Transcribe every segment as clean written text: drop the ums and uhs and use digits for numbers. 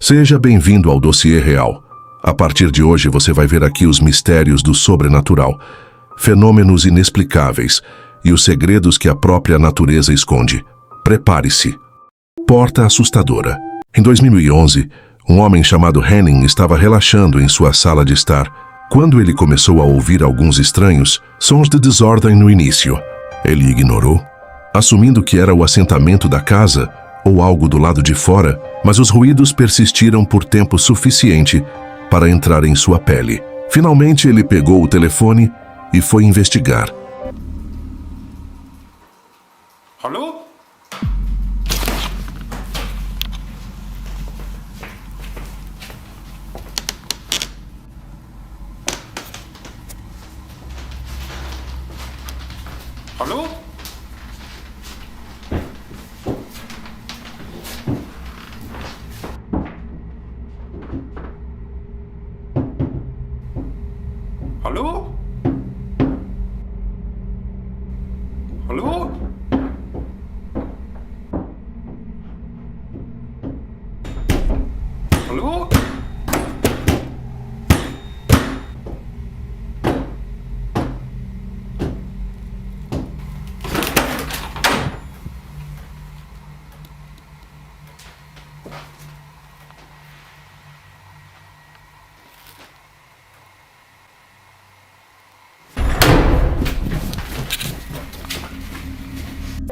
Seja bem-vindo ao Dossiê Real. A partir de hoje você vai ver aqui os mistérios do sobrenatural, fenômenos inexplicáveis e os segredos que a própria natureza esconde. Prepare-se. Porta assustadora. Em 2011, um homem chamado Henning estava relaxando em sua sala de estar, quando ele começou a ouvir alguns estranhos sons de desordem no início. Ele ignorou, assumindo que era o assentamento da casa ou algo do lado de fora, mas os ruídos persistiram por tempo suficiente para entrar em sua pele. Finalmente ele pegou o telefone e foi investigar. Hallo? Hallo? Hallo? Hallo? Hallo?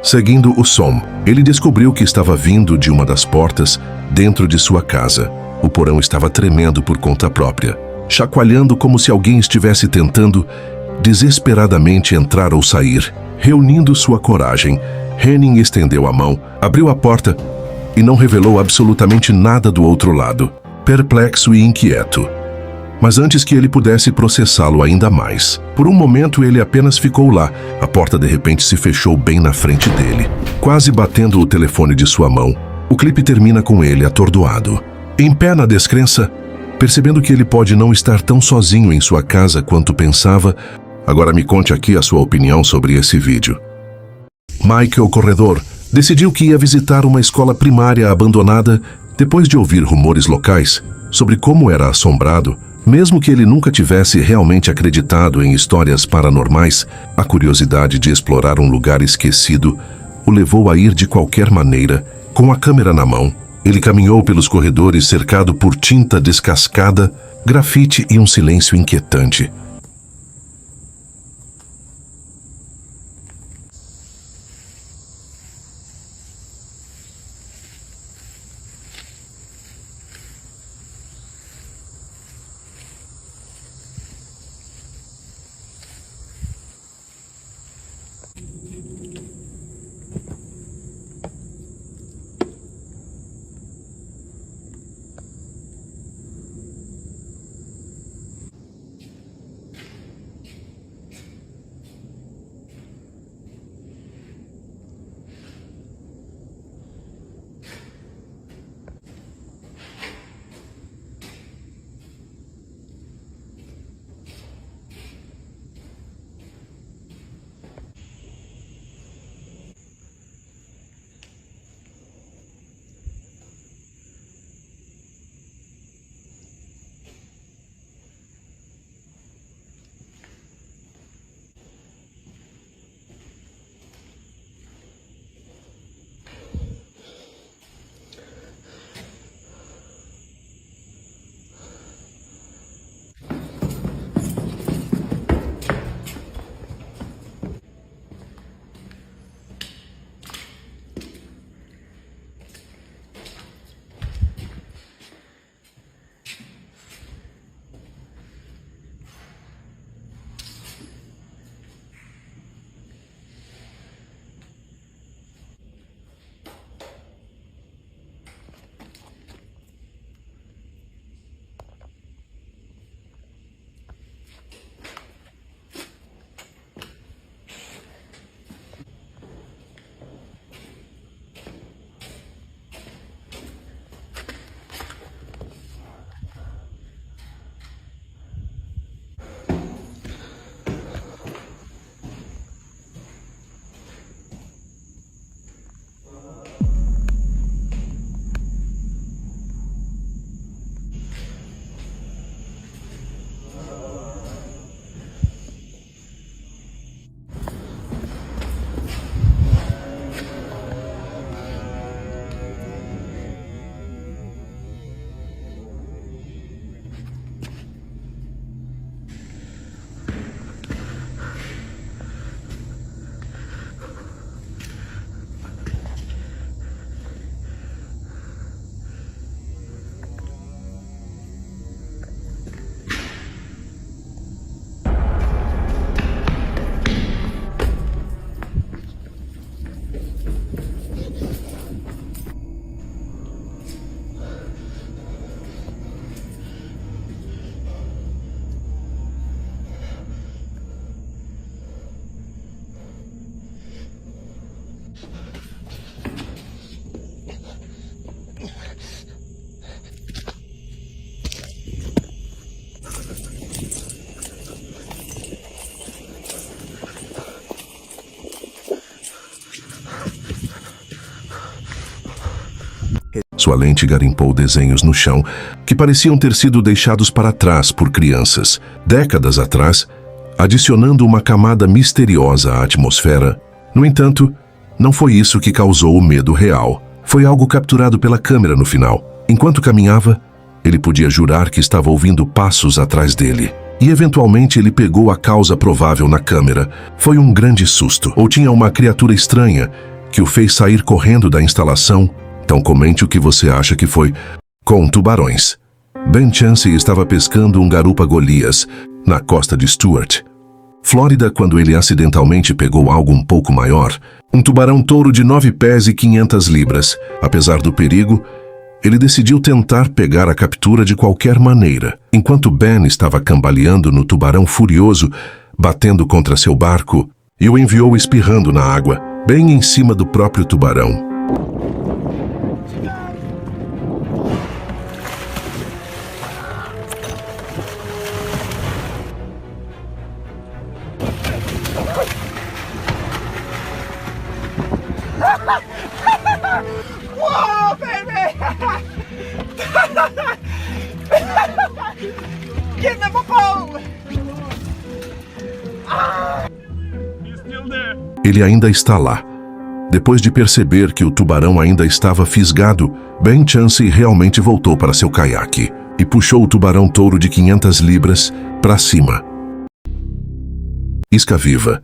Seguindo o som, ele descobriu que estava vindo de uma das portas dentro de sua casa. O porão estava tremendo por conta própria, chacoalhando como se alguém estivesse tentando desesperadamente entrar ou sair. Reunindo sua coragem, Henning estendeu a mão, abriu a porta e não revelou absolutamente nada do outro lado, perplexo e inquieto. Mas antes que ele pudesse processá-lo ainda mais, por um momento ele apenas ficou lá. A porta de repente se fechou bem na frente dele, quase batendo o telefone de sua mão. O clipe termina com ele atordoado, em pé na descrença, percebendo que ele pode não estar tão sozinho em sua casa quanto pensava. Agora me conte aqui a sua opinião sobre esse vídeo. Michael Corredor decidiu que ia visitar uma escola primária abandonada depois de ouvir rumores locais sobre como era assombrado. Mesmo que ele nunca tivesse realmente acreditado em histórias paranormais, a curiosidade de explorar um lugar esquecido o levou a ir de qualquer maneira. Com a câmera na mão, ele caminhou pelos corredores cercado por tinta descascada, grafite e um silêncio inquietante. Sua lente garimpou desenhos no chão que pareciam ter sido deixados para trás por crianças, décadas atrás, adicionando uma camada misteriosa à atmosfera. No entanto, não foi isso que causou o medo real. Foi algo capturado pela câmera no final. Enquanto caminhava, ele podia jurar que estava ouvindo passos atrás dele. E eventualmente ele pegou a causa provável na câmera. Foi um grande susto. Ou tinha uma criatura estranha que o fez sair correndo da instalação. Então comente o que você acha que foi. Com tubarões. Ben Chancey estava pescando um garupa Golias na costa de Stuart, Flórida, quando ele acidentalmente pegou algo um pouco maior, um tubarão-touro de 9 pés e 500 libras. Apesar do perigo, ele decidiu tentar pegar a captura de qualquer maneira. Enquanto Ben estava cambaleando no tubarão furioso, batendo contra seu barco, e o enviou espirrando na água, bem em cima do próprio tubarão. Whoa, baby! Get in the boat! He's still there. Ele ainda está lá. Depois de perceber que o tubarão ainda estava fisgado, Ben Chancey realmente voltou para seu caiaque e puxou o tubarão-touro de 500 libras para cima. Isca viva,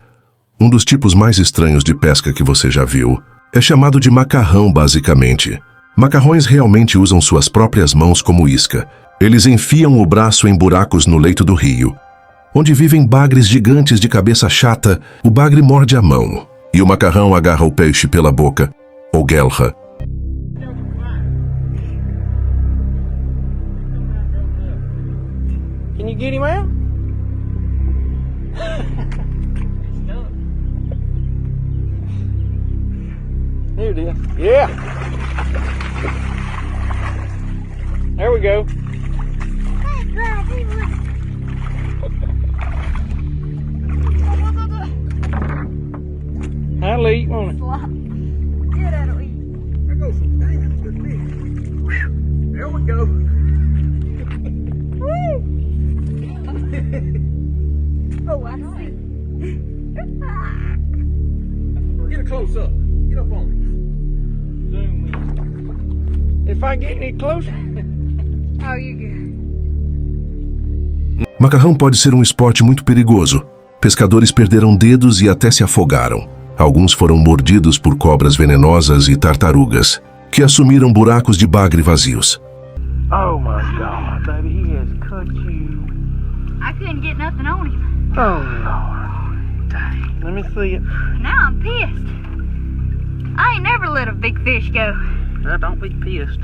um dos tipos mais estranhos de pesca que você já viu, é chamado de macarrão basicamente. Macarrões realmente usam suas próprias mãos como isca. Eles enfiam o braço em buracos no leito do rio. Onde vivem bagres gigantes de cabeça chata, o bagre morde a mão e o macarrão agarra o peixe pela boca, ou guelra. Can you get him out? Here it is. Yeah. There we go. I'll eat one. Yeah, that'll eat. There goes some dang, that's good fish. There we go. Woo! Oh, I see. Get a close up. Get up on me. If I get any closer. Oh, you good. Macarrão pode ser um esporte muito perigoso. Pescadores perderam dedos e até se afogaram. Alguns foram mordidos por cobras venenosas e tartarugas, que assumiram buracos de bagre vazios. Oh my God, baby, he has cut you. I couldn't get nothing on him. Oh Lord. Dang. Let me see it. Now I'm pissed. I ain't never let a big fish go. Now don't be pissed.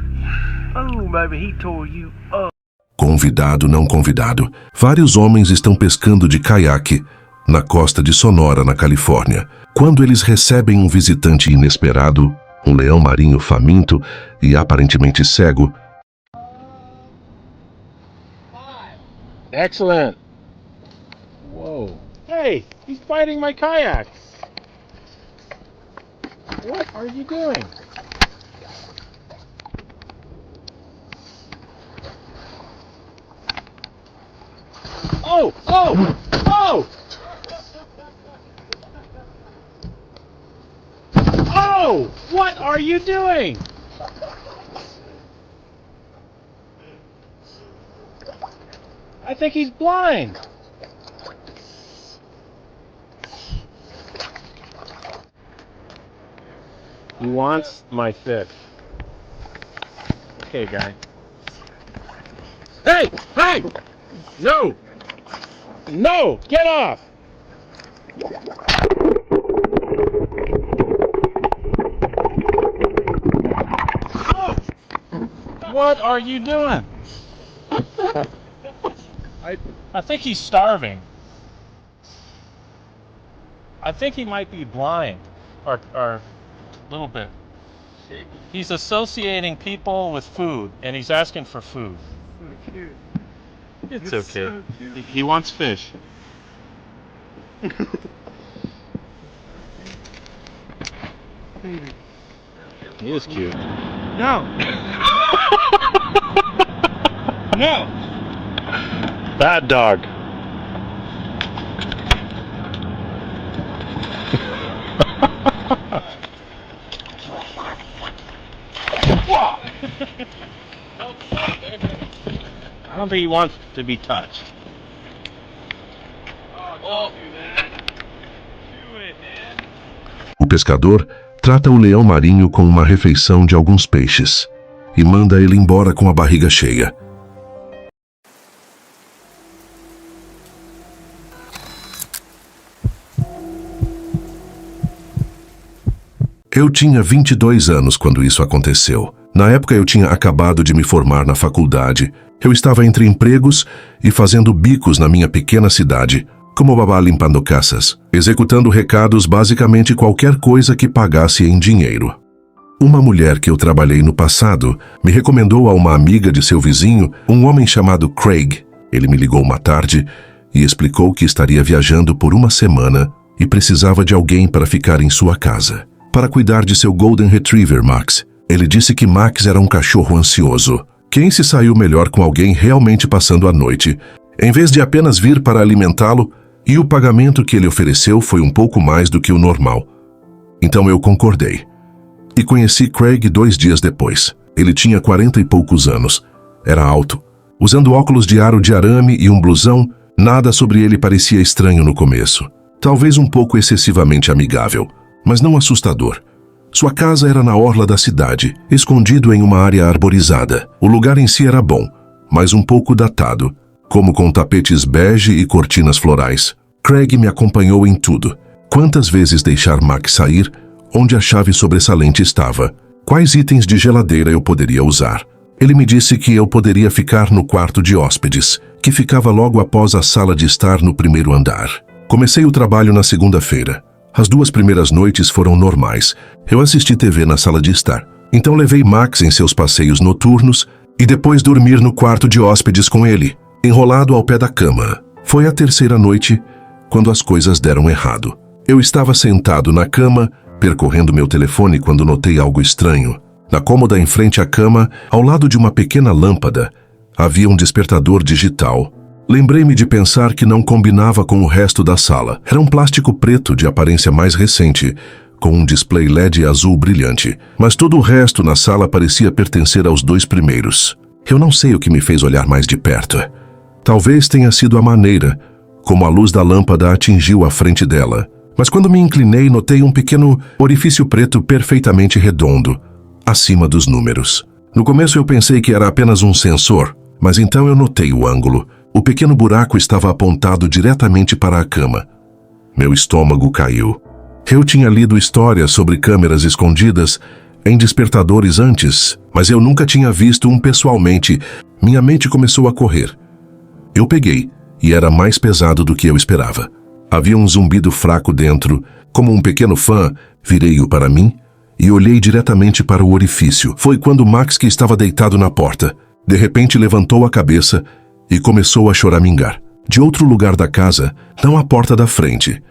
Oh, baby, he tore you up. Convidado não convidado, vários homens estão pescando de caiaque na costa de Sonora, na Califórnia, quando eles recebem um visitante inesperado, um leão marinho faminto e aparentemente cego. Excellent. Whoa. Hey, he's fighting my kayaks. What are you doing? Oh, oh, oh! Oh, what are you doing? I think he's blind. He wants my fish. Okay, guy. Hey! Hey! No! No! Get off! Oh! What are you doing? I think he's starving. I think he might be blind, or a little bit. He's associating people with food, and he's asking for food. So cute. It's It's okay. so cute. He wants fish. Baby. He is cute. No. No. Bad dog. I don't think he wants to be touched. Oh, don't do that. Do it, man. O pescador trata o leão marinho com uma refeição de alguns peixes e manda ele embora com a barriga cheia. Eu tinha 22 anos quando isso aconteceu. Na época eu tinha acabado de me formar na faculdade. Eu estava entre empregos e fazendo bicos na minha pequena cidade, como babá limpando caças, executando recados, basicamente qualquer coisa que pagasse em dinheiro. Uma mulher que eu trabalhei no passado me recomendou a uma amiga de seu vizinho, um homem chamado Craig. Ele me ligou uma tarde e explicou que estaria viajando por uma semana e precisava de alguém para ficar em sua casa, para cuidar de seu Golden Retriever, Max. Ele disse que Max era um cachorro ansioso. Quem se saiu melhor com alguém realmente passando a noite, em vez de apenas vir para alimentá-lo, e o pagamento que ele ofereceu foi um pouco mais do que o normal. Então eu concordei. E conheci Craig 2 dias depois. Ele tinha 40 e poucos anos. Era alto. Usando óculos de aro de arame e um blusão, nada sobre ele parecia estranho no começo. Talvez um pouco excessivamente amigável, mas não assustador. Sua casa era na orla da cidade, escondido em uma área arborizada. O lugar em si era bom, mas um pouco datado, como com tapetes bege e cortinas florais. Craig me acompanhou em tudo. Quantas vezes deixar Max sair, onde a chave sobressalente estava, quais itens de geladeira eu poderia usar. Ele me disse que eu poderia ficar no quarto de hóspedes, que ficava logo após a sala de estar no primeiro andar. Comecei o trabalho na segunda-feira. As 2 primeiras noites foram normais. Eu assisti TV na sala de estar. Então levei Max em seus passeios noturnos e depois dormir no quarto de hóspedes com ele, enrolado ao pé da cama. Foi a 3ª noite quando as coisas deram errado. Eu estava sentado na cama, percorrendo meu telefone quando notei algo estranho. Na cômoda em frente à cama, ao lado de uma pequena lâmpada, havia um despertador digital. Lembrei-me de pensar que não combinava com o resto da sala. Era um plástico preto de aparência mais recente, com um display LED azul brilhante, mas todo o resto na sala parecia pertencer aos 2 primeiros. Eu não sei o que me fez olhar mais de perto. Talvez tenha sido a maneira como a luz da lâmpada atingiu a frente dela. Mas quando me inclinei, notei um pequeno orifício preto perfeitamente redondo, acima dos números. No começo eu pensei que era apenas um sensor, mas então eu notei o ângulo. O pequeno buraco estava apontado diretamente para a cama. Meu estômago caiu. Eu tinha lido histórias sobre câmeras escondidas em despertadores antes, mas eu nunca tinha visto um pessoalmente. Minha mente começou a correr. Eu peguei, e era mais pesado do que eu esperava. Havia um zumbido fraco dentro. Como um pequeno fã, virei-o para mim e olhei diretamente para o orifício. Foi quando Max, que estava deitado na porta, de repente levantou a cabeça e começou a choramingar. De outro lugar da casa, não a porta da frente,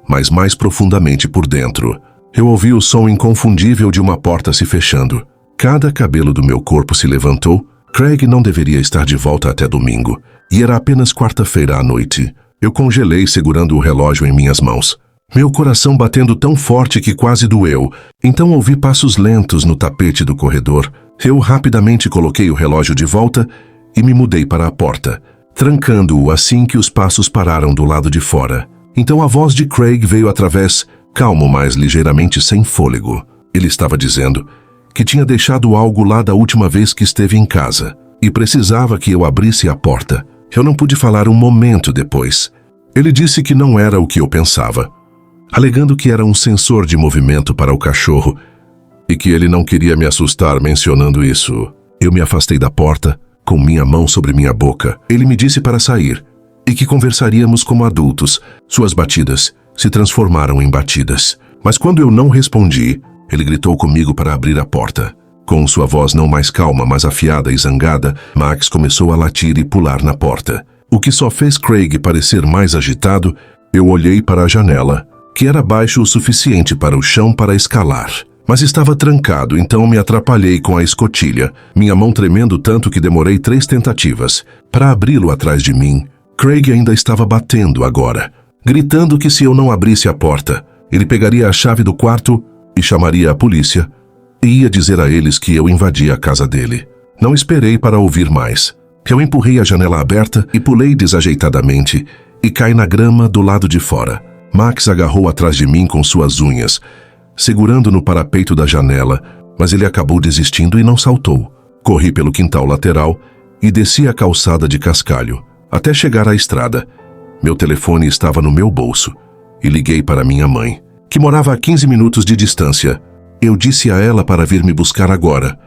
mas mais profundamente por dentro. Eu ouvi o som inconfundível de uma porta se fechando. Cada cabelo do meu corpo se levantou. Craig não deveria estar de volta até domingo, e era apenas quarta-feira à noite. Eu congelei segurando o relógio em minhas mãos. Meu coração batendo tão forte que quase doeu. Então ouvi passos lentos no tapete do corredor. Eu rapidamente coloquei o relógio de volta e me mudei para a porta, trancando-o assim que os passos pararam do lado de fora. Então a voz de Craig veio através, calmo, mas ligeiramente sem fôlego. Ele estava dizendo que tinha deixado algo lá da última vez que esteve em casa e precisava que eu abrisse a porta. Eu não pude falar um momento depois. Ele disse que não era o que eu pensava, alegando que era um sensor de movimento para o cachorro e que ele não queria me assustar mencionando isso. Eu me afastei da porta, com minha mão sobre minha boca. Ele me disse para sair e que conversaríamos como adultos. Suas batidas se transformaram em batidas. Mas quando eu não respondi, ele gritou comigo para abrir a porta. Com sua voz não mais calma, mas afiada e zangada, Max começou a latir e pular na porta. O que só fez Craig parecer mais agitado. Eu olhei para a janela, que era baixo o suficiente para o chão para escalar. mas estava trancado, então me atrapalhei com a escotilha, minha mão tremendo tanto que demorei 3 tentativas. Para abri-lo atrás de mim, Craig ainda estava batendo agora, gritando que se eu não abrisse a porta, ele pegaria a chave do quarto e chamaria a polícia e ia dizer a eles que eu invadia a casa dele. Não esperei para ouvir mais. Eu empurrei a janela aberta e pulei desajeitadamente e caí na grama do lado de fora. Max agarrou atrás de mim com suas unhas, segurando no parapeito da janela, mas ele acabou desistindo e não saltou. Corri pelo quintal lateral e desci a calçada de cascalho, até chegar à estrada. Meu telefone estava no meu bolso e liguei para minha mãe, que morava a 15 minutos de distância. Eu disse a ela para vir me buscar agora.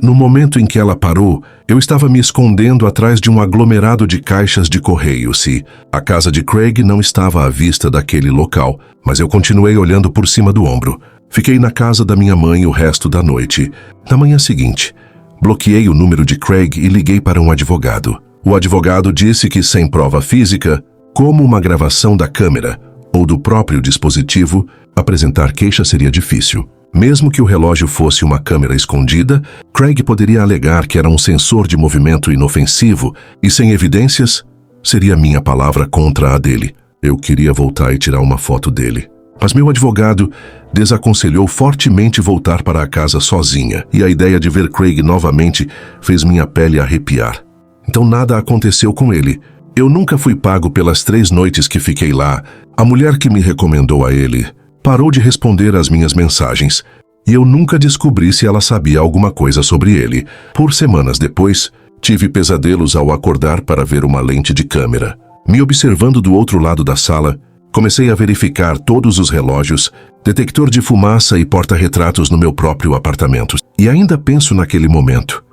No momento em que ela parou, eu estava me escondendo atrás de um aglomerado de caixas de correios e a casa de Craig não estava à vista daquele local, mas eu continuei olhando por cima do ombro. Fiquei na casa da minha mãe o resto da noite. Na manhã seguinte, bloqueei o número de Craig e liguei para um advogado. O advogado disse que sem prova física, como uma gravação da câmera ou do próprio dispositivo, apresentar queixa seria difícil. Mesmo que o relógio fosse uma câmera escondida, Craig poderia alegar que era um sensor de movimento inofensivo e, sem evidências, seria minha palavra contra a dele. Eu queria voltar e tirar uma foto dele. Mas meu advogado desaconselhou fortemente voltar para a casa sozinha, e a ideia de ver Craig novamente fez minha pele arrepiar. Então nada aconteceu com ele. Eu nunca fui pago pelas 3 noites que fiquei lá. A mulher que me recomendou a ele parou de responder às minhas mensagens, e eu nunca descobri se ela sabia alguma coisa sobre ele. Por semanas depois, tive pesadelos ao acordar para ver uma lente de câmera. Me observando do outro lado da sala, comecei a verificar todos os relógios, detector de fumaça e porta-retratos no meu próprio apartamento. E ainda penso naquele momento.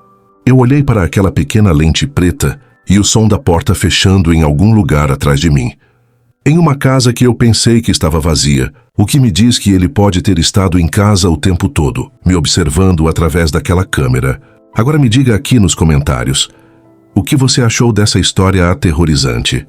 Eu olhei para aquela pequena lente preta e o som da porta fechando em algum lugar atrás de mim. Em uma casa que eu pensei que estava vazia, o que me diz que ele pode ter estado em casa o tempo todo, me observando através daquela câmera. Agora me diga aqui nos comentários, o que você achou dessa história aterrorizante?